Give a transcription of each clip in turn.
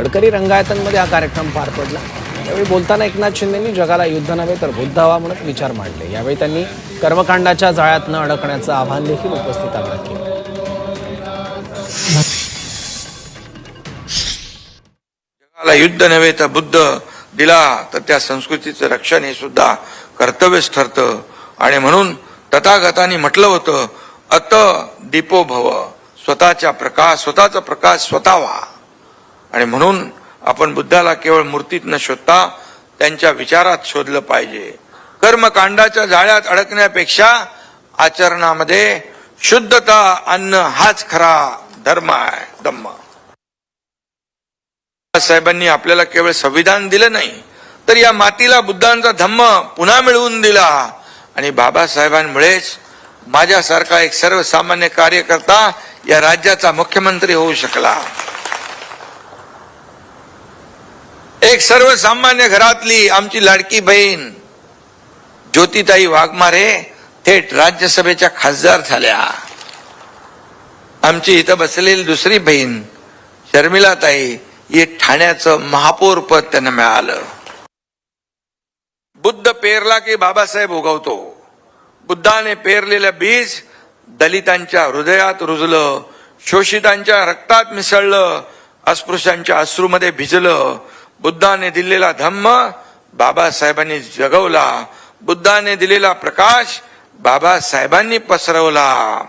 गडकरी रंगायतांमध्ये हा कार्यक्रम पार पडला। यावेळी बोलताना एकनाथ शिंदेंनी जगाला युद्ध नव्हे तर बुद्ध हवा म्हणत विचार मांडले। यावेळी त्यांनी कर्मकांडाच्या जाळ्यात न अडकण्याचं आवाहन देखील उपस्थितांना केलं। जगाला युद्ध नव्हे तर बुद्ध दिला तर त्या संस्कृतीचं रक्षण हे सुद्धा कर्तव्यच ठरतं। आणि म्हणून तथागतांनी म्हटलं होतं, अत दीपो भव, स्वतःचा प्रकाश स्वतः व्हा। आणि म्हणून आपण बुद्धाला केवळ मूर्तीत न शोधता त्यांच्या विचारात शोधलं पाहिजे। कर्मकांडाच्या जाळ्यात अडकण्यापेक्षा आचरणामध्ये शुद्धता आणणं हाच खरा धर्म आहे, धम्म। साहेबांनी आपल्याला केवळ संविधान दिलं नाही तर या मातीला बुद्धांचा धम्म पुन्हा मिळवून दिला। आणि बाबासाहेबांमुळेच माझ्यासारखा एक सर्वसामान्य कार्यकर्ता या राज्याचा मुख्यमंत्री होऊ शकला। एक सर्वसामान्य घरातली आमची लाडकी बहीण ज्योतिताई वाघमारे थेट राज्यसभेच्या खासदार झाल्या। आमची इथं बसलेली दुसरी बहीण शर्मिलाताई हे ठाण्याचं महापौर पद त्यांना मिळालं। बुद्ध पेरला की बाबासाहेब उगवतो। बुद्धाने पेरलेलं बीज दलितांच्या हृदयात रुजलं, शोषितांच्या रक्तात मिसळलं, अस्पृश्यांच्या अश्रूमध्ये भिजलं। बुद्धाने दिलेला धम्म बाबासाहेबांनी जगवला। बुद्धाने दिलेला प्रकाश बाबासाहेबांनी पसरवला।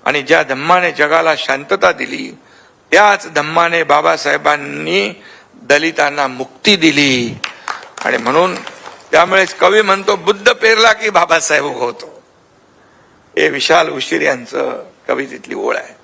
आणि ज्या धम्माने जगाला शांतता दिली त्याच धम्माने बाबासाहेबांनी दलितांना मुक्ती दिली। आणि म्हणून त्यामुळेच कवी म्हणतो, बुद्ध पेरला की बाबासाहेब उगवतो। हे विशाल उशीर यांचं कवितेतली ओळ आहे।